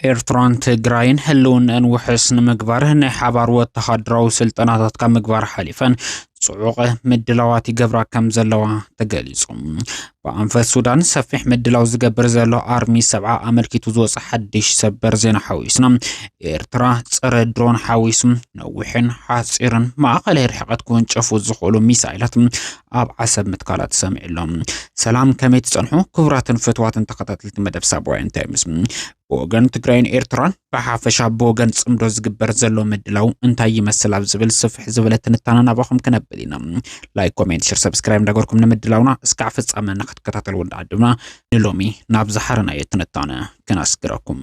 ኤርትራን ትግራይን ህልውናን ውሕስን ምግባርን ሓባር ወተሃደራዊ ስልጠናታት ካብ ምግባር ሓሊፈን ጽዑቕ ምድላዋት ይገብራ ከም ዘለዋ ተገሊጹ በአንፈት ሱዳን ሰፊሕ ምድላው ዝገብር ዘሎ አርሚ 70 አመልኪቱ ዝወጽ ሓድሽ ሰበር ዜና ሓዊስና ኤርትራ ጸረ ድሮን ሓዊስ ነውሕን ሓጺርን ማእኸል ርሕቀት ኩንጨፉ ዝኽእሉ ሚሳይላት ኣብ ዓሰብ ምትካላት ሰሚዕሎም ሰላም ከመይ ትጸንሑ ክብራትን ፍትዋትን ተኸታተልቲ መደብ ሳብዋይን ታይምስ ወገን ትግራይን ኤርትራን በሓፈሻ በወገን ጽምዶ ዝግበር ዘሎ ምድላው እንታይ ይመስል ኣብ ዝብል ስፍሕ ዝበለት ትንታና ናባኹም ከነብሊና ላይክ ኮሜንት ሼር ሰብስክራይብ እንዳገርኩም ንምድላውና እስካዕ ፍጻመ ክትከታተሉ ወንዳድምና ንሎሚ ናብ ዝሓረና የትንታነ ከናስግረኩም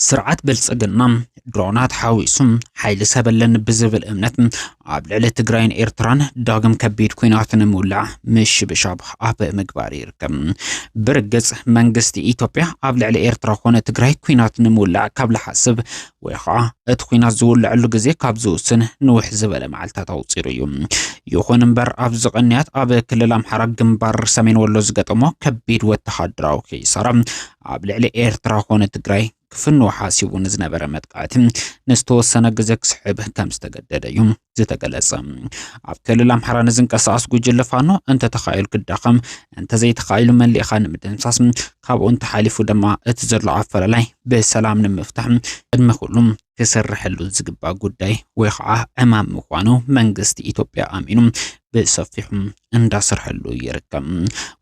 ስርዓት ብልጽግና ድሮናት ሓዊሱም ሓይሊ ሰበለን ብዝብል እምነት ኣብ ልዕሊ ትግራይን ኤርትራን ዳግም ከቢድ ኩናት ንምውላዕ ምሽብሻብ ኣብ ምግባር ይርከብ ብርግጽ መንግስቲ ኢትዮጵያ ኣብ ልዕሊ ኤርትራ ኮነ ትግራይ ኩናት ንምውላዕ ካብ ለሓስብ ወይ ከዓ እቲ ኩናት ዝውልዕሉ ግዜ ካብ ዝውስን ንውሕ ዝበለ መዓልታት ኣውፂሩ እዩ ይኹን እምበር ኣብ ዝቕንያት ኣብ ክልል ኣምሓራ ግንባር ሰሜን ወሎ ዝገጠሞ ከቢድ ወተሃደራዊ ኪሳራ ኣብ ልዕሊ ኤርትራ ኮነ ትግራይ ክፍንው ሓሲቡ ንዝነበረ መጥቃዕቲ ንዝተወሰነ ግዜ ክስሕብ ከም ዝተገደደ እዩ ዝተገለጸ ኣብ ክልል ኣምሓራ ንዝንቀሳቐስ ጉጅለ ፋኖ እንተ ተኻኢሉ ክዳኸም እንተ ዘይተኻኢሉ መሊእኻ ንምድምሳስ ካብኡ እንተሓሊፉ ድማ እቲ ዘሎ ኣፈላላይ ብሰላም ንምፍታሕ ቅድሚ ኩሉም ክሰርሐሉ ዝግባእ ጉዳይ ወይ ከዓ ዕማም ምዃኑ መንግስቲ ኢትዮጵያ ኣሚኑ ብሰፊሑም እንዳሰርሐሉ ይርከብ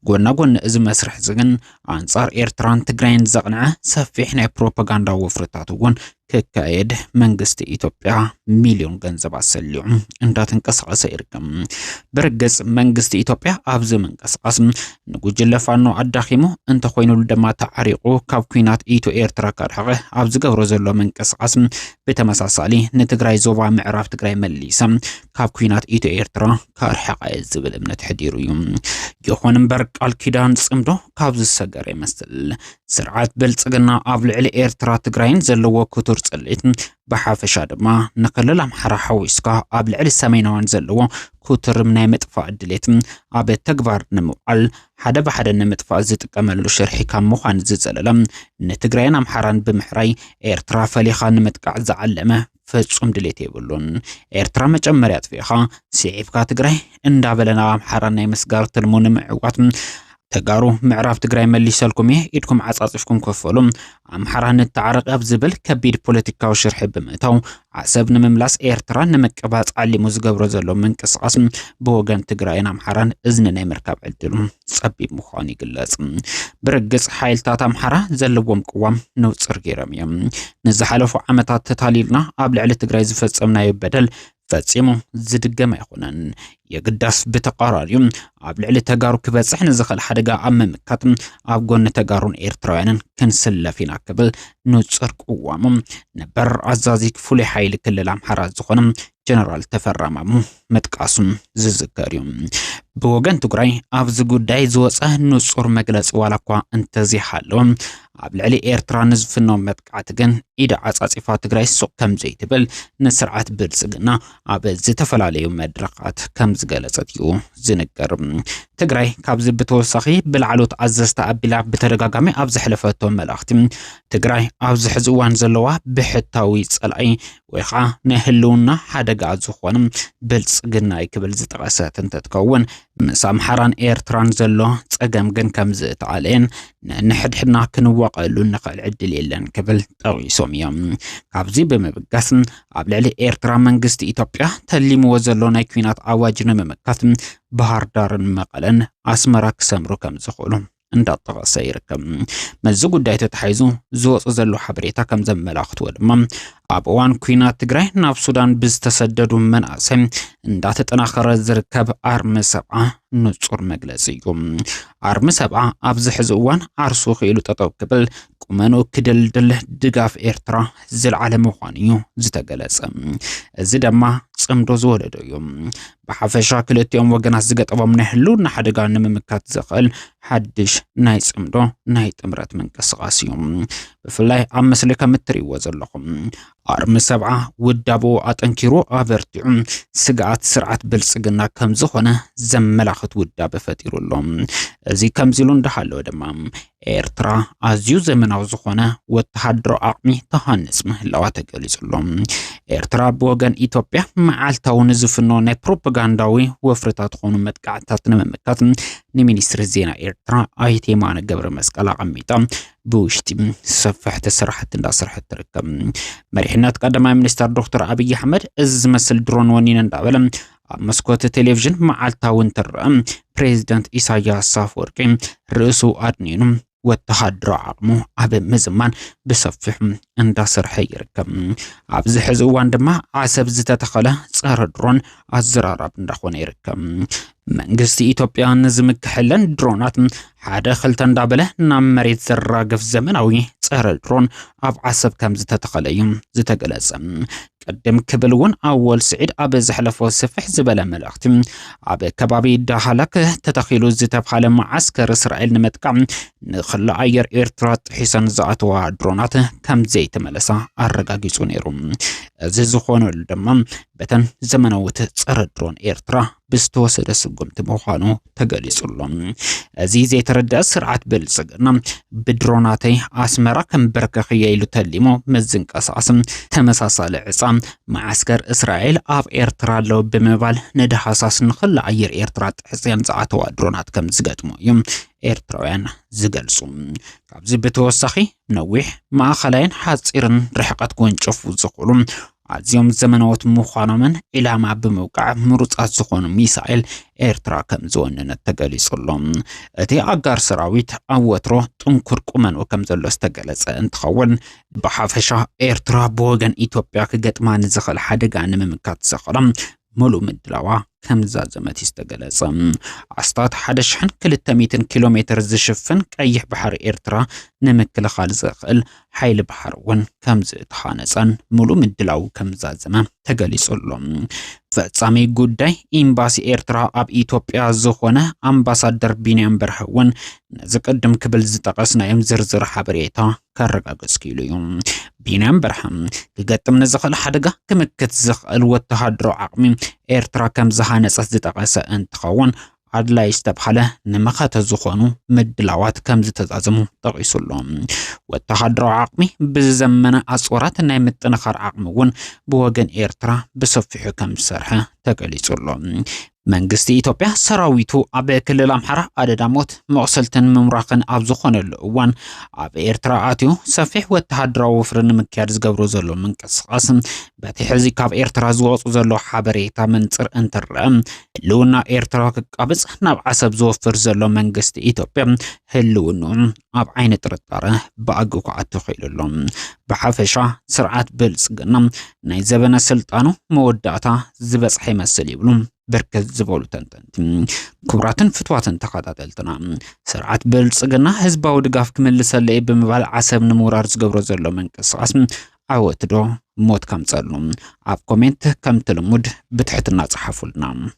ጎና ጎን እዚ መስርሕ ዝግን አንጻር ኤርትራን ትግራይን ዘቕንዐ ሰፊሕ ናይ ፕሮፓጋንዳ ወፍረታት እውን ከካየድ መንግስቲ ኢትዮጵያ ሚሊዮን ገንዘብ አሰልዩ እንዳተንቀሳቀሰ ይርከብ በርግጽ መንግስቲ ኢትዮጵያ ኣብዚ መንቀሳቀስ ንጉጅለ ፋኖ አዳኺሙ እንተ ኮይኑሉ ድማ ተዓሪቁ ካብ ኩናት ኢትዮ ኤርትራ ካርሐቀ ኣብ ዝገብሮ ዘሎ መንቀሳቀስ በተመሳሳሊ ንትግራይ ዞባ ምዕራብ ትግራይ መሊሳ ካብ ኩናት ኢትዮ ኤርትራ ካርሐቀ ዝብል እምነት ሕዲሩ እዩ ይኹን እምበር ቃል ኪዳን ጽምዶ ካብ ዝሰገረ ይመስል ስርዓት ብልጽግና ኣብ ልዕሊ ኤርትራ ትግራይን ዘለዎ ኩቱር ጽልኢት በሓፈሻ ድማ ንክልል ኣምሓራ ሓዊስካ ኣብ ልዕሊ ሰሜናውያን ዘለዎ ኩቱርም ናይ ምጥፋእ ድሌት ኣብ ተግባር ንምውዓል ሓደ ብሓደ ንምጥፋእ ዝጥቀመሉ ሽርሒ ካብ ምዃን ዝጸለለ ንትግራይን ኣምሓራን ብምሕራይ ኤርትራ ፈሊኻ ንምጥቃዕ ዝዓለመ ፍጹም ድሌት የብሉን ኤርትራ መጨመርያ ጥፊኻ ሲዒፍካ ትግራይ እንዳበለና ኣምሓራ ናይ መስጋር ትልሙን ምዕዋት ተጋሩ ምዕራብ ትግራይ መሊሰልኩም ኢድኩም ዓጻጽፍኩም ከፈሉ ኣምሓራ ንተዓረቀ ዝብል ከቢድ ፖለቲካዊ ሽርሒ ብምእታው ዓሰብ ንምምላስ ኤርትራ ንምቅባጽ ዓሊሙ ዝገብሮ ዘሎ መንቀሳቐስ ብወገን ትግራይን ኣምሓራን እዝኒ ናይ ምርካብ ዕድሉ ጸቢብ ምዃኑ ይግለጽ ብርግጽ ሓይልታት ኣምሓራ ዘለዎም ቅዋም ንውፅር ገይሮም እዮም ንዝሓለፉ ዓመታት ተታሊልና ኣብ ልዕሊ ትግራይ ዝፈጸምናዮ በደል ፈጺሙ ዝድገም ኣይኾነን የግዳስ ብተቃራኒው ኣብ ልዕሊ ተጋሩ ክበጽሕ ንዝኽእል ሓደጋ ኣብ ምምካት ኣብ ጎን ተጋሩን ኤርትራውያንን ክንስለፊና ክብል ንጹር ቅዋሞም ነበር ኣዛዚ ፍሉይ ሓይሊ ክልል ኣምሓራ ዝኾነ ጀነራል ተፈራ ማሙ መጥቃሱም ዝዝከር እዩ ብወገን ትግራይ ኣብዚ ጉዳይ ዝወፀ ንጹር መግለጺ ዋላኳ እንተዚሓለዎ ኣብ ልዕሊ ኤርትራ ንዝፍኖ መጥቃዕቲ ግን ኢዳ ዓጻጺፋ ትግራይ ሱቅ ከም ዘይትብል ንስርዓት ብልጽግና ኣብ ዝተፈላለዩ መድረኻት ከም ዝገለጸት እዩ ዝንገር ትግራይ ካብዚ ብተወሳኺ ብላዕሎት ኣዘዝታ ኣቢላ ብተደጋጋሚ ኣብ ዝሕለፈቶ መልእኽቲ ትግራይ ኣብ ዝሕዚ እዋን ዘለዋ ብሕታዊ ጸልኣይ ወይ ከዓ ንህልውና ሓደጋ ዝኾነ ብልጽግና ክብል ዝጠቐሰት እንትትከውን ምስ ኣምሓራን ኤርትራን ዘሎ ጸገም ግን ከም ዝተዓለየን ንሕድሕድና ክንዋቐሉ ንኽእል ዕድል የለን ክብል ጠቒሶም እዮም ካብዚ ብምብጋስ ኣብ ልዕሊ ኤርትራ መንግስቲ ኢትዮጵያ ተሊምዎ ዘሎ ናይ ኩናት ኣዋጅ ንምምካት ባህር ዳርን መቐለን ኣስመራ ክሰምሩ ከም ዝኽእሉ እንዳጠቐሰ ይርከብ መዚ ጉዳይ ተተሓይዙ ዝወጽ ዘሎ ሓበሬታ ከም ዘመላኽትዎ ድማ አብዋን ኩናት ትግራይ ናብ ሱዳን ብዝተሰደዱ መናእሰይ እንዳተጠናኸረ ዝርከብ አርሚ ሰብዓ ንጹር መግለጺ እዩ። አርሚ ሰብዓ ኣብዚ ሕዚ እዋን ዓርሱ ኺኢሉ ጠጠው ክብል ቁመኑ ክድልድል ድጋፍ ኤርትራ ዝለዓለ ምዃኑ እዩ ዝተገለጸ። እዚ ድማ ጽምዶ ዝወለዶ እዩ። ብሓፈሻ ክልቲኦም ወገናት ዝገጠሞም ናይ ህልውና ሓደጋ ንምምካት ዝኽእል ሓድሽ ናይ ጽምዶ ናይ ጥምረት ምንቅስቓስ እዩ። ብፍላይ ኣብ ምስሊ ከም እትሪእዎ ዘለኹም አርሚ ሰብዓ ውዳቡ አጠንኪሩ አበርቲዑ ስጋት ስርዓት ብልጽግና ከም ዝኾነ ዘመላኽት ውዳብ ፈጢሩሎም። እዚ ከምዚሉ እንዳሃለወ ድማ ኤርትራ ኣዝዩ ዘመናዊ ዝኾነ ወተሃደራዊ ዓቕሚ ተሃንጽ ምህላዋ ተገሊጹሎም። ኤርትራ ብወገን ኢትዮጵያ መዓልታዊ ንዝፍኖ ናይ ፕሮፓጋንዳዊ ወፍርታት ዝኾኑ መጥቃዕትታት ንምምካት ንሚኒስትሪ ዜና ኤርትራ ኣይተ የማነ ገብረ መስቀል ኣቐሚጣ ብውሽጢ ሰፊሕቲ ስራሕቲ እንዳሰርሐት ትርከብ። መሪሕነት ቀዳማይ ሚኒስትር ዶክተር አብይ አሕመድ እዚ ዝመስል ድሮን ወኒን እንዳበለ ኣብ መስኮት ቴሌቪዥን መዓልታዊ እንትርአ ፕሬዚደንት ኢሳያስ አፈወርቂ ርእሱ አድኒኑ ወተሃደራዊ ዓቕሙ ኣብ ምዝማን ብሰፊሕ እንዳሰርሐ ይርከብ። ኣብዚ ሕዚ እዋን ድማ ዓሰብ ዝተተኸለ ጸረ ድሮን ኣዘራራብ እንዳኾነ ይርከብ። መንግስቲ ኢትዮጵያ ንዝምክሕለን ድሮናት ሓደ ክልተ እንዳበለ ናብ መሬት ዘራግፍ ዘመናዊ ጸረ ድሮን ኣብ ዓሰብ ከም ዝተተኸለ እዩ ዝተገለጸ። ቀደም ክብል እውን ኣወል ስዒድ ኣብ ዘሕለፎ ስፍሕ ዝበለ መልእኽቲ ኣብ ከባቢ ዳሃላክ ተተኺሉ ዝተብሃለ ማዓስከር እስራኤል ንምጥቃዕ ንኽላ ኣየር ኤርትራ ጥሒሰን ዝኣተዋ ድሮናት ከም ዘይተመለሳ ኣረጋጊጹ ነይሩ። እዚ ዝኾነሉ ድማ በተን ዘመናዊት ጸረ ድሮን ኤርትራ ብዝተወሰደ ስጉምቲ ምዃኑ ተገሊጹሎም። እዚ ዘይተረድአ ስርዓት ብልጽግና ብድሮናተይ ኣስመራ ከንበርከኽየ ኢሉ ተሊሞ ምዝንቀሳቐስ ተመሳሳሊ ዕፃ ማዓስከር እስራኤል ኣብ ኤርትራ ኣለዉ ብምባል ንደሃሳስ ንኽላ ኣየር ኤርትራ ጥሕፅያን ዝኣተዋ ድሮናት ከም ዝገጥሞ እዩ ኤርትራውያን ዝገልጹ። ካብዚ ብተወሳኺ ነዊሕ ማእኸላይን ሓፂርን ርሕቀት ክወንጨፉ ዝኽእሉ ኣዝዮም ዘመናዎት ምዃኖምን ኢላማ ብምውቃዕ ምሩጻት ዝኾኑ ሚሳኤል ኤርትራ ከም ዝወነነት ተገሊጹሎም። እቲ ኣጋር ሰራዊት ኣብ ወትሮ ጥንኩር ቁመኑ ከም ዘሎ ዝተገለጸ እንትኸውን ብሓፈሻ ኤርትራ ብወገን ኢትዮጵያ ክገጥማ ንዝኽእል ሓደጋ ንምምካት ዘኽእሎም ሙሉእ ምድላዋ ከም ዛዘመት ዝተገለጸ። ኣስታት 1200 ኪሎ ሜትር ዝሽፍን ቀይሕ ባሕሪ ኤርትራ ንምክልኻል ዝኽእል ሓይሊ ባሕሪ እውን ከም ዝተሃነጸን ሙሉእ ምድላው ከም ዛዘመ ተገሊጹሎም። ፈጻሚ ጉዳይ ኤምባሲ ኤርትራ ኣብ ኢትዮጵያ ዝኾነ ኣምባሳደር ቢንያም በርሀ እውን ነዚ ቅድም ክብል ዝጠቐስናዮም ዝርዝር ሓበሬታ ከረጋግጽ ኪኢሉ እዩ። ቢንያም በርሀ ክገጥም ንዝኽእል ሓደጋ ክምክት ዝኽእል ወተሃደራዊ ዓቕሚ ኤርትራ ከም ዝሃነጸት ዝጠቐሰ እንትኸውን ኣድላይ ዝተብሃለ ንመኸተ ዝኾኑ ምድላዋት ከም ዝተዛዘሙ ጠቒሱሎም። ወተሃደራዊ ዓቕሚ ብዘመነ ኣጽዋራት ናይ ምጥንኻር ዓቕሚ እውን ብወገን ኤርትራ ብሰፊሑ ከም ዝሰርሐ ተገሊጹሎም። መንግስቲ ኢትዮጵያ ሰራዊቱ ኣብ ክልል ኣምሓራ ኣደዳሞት መቕሰልትን ምምራኽን ኣብ ዝኾነሉ እዋን ኣብ ኤርትራ ኣትዩ ሰፊሕ ወተሃደራዊ ወፍሪ ንምክያድ ዝገብሮ ዘሎ ምንቅስቓስ በቲ ሕዚ ካብ ኤርትራ ዝወፁ ዘሎ ሓበሬታ መንፅር እንትርአ ህልውና ኤርትራ ክቃብፅ ናብ ዓሰብ ዝወፍር ዘሎ መንግስቲ ኢትዮጵያ ህልውንኡ ኣብ ዓይኒ ጥርጣረ ብኣግኡ ክኣቱ ኺኢሉሎም። ብሓፈሻ ስርዓት ብልጽግና ናይ ዘበነ ስልጣኑ መወዳእታ ዝበፅሐ ይመስል ይብሉ بركز زبالو تنتنت كبراتن فتواتن تخاطلتنا سرعت بلصقنا حزباو دغاف كمل سلي بمبال عصب نمورار زغبرو زلو منقسقاس عوت دو موت كم صلو اب كومنت كم تلمود بتحتنا صحفولنا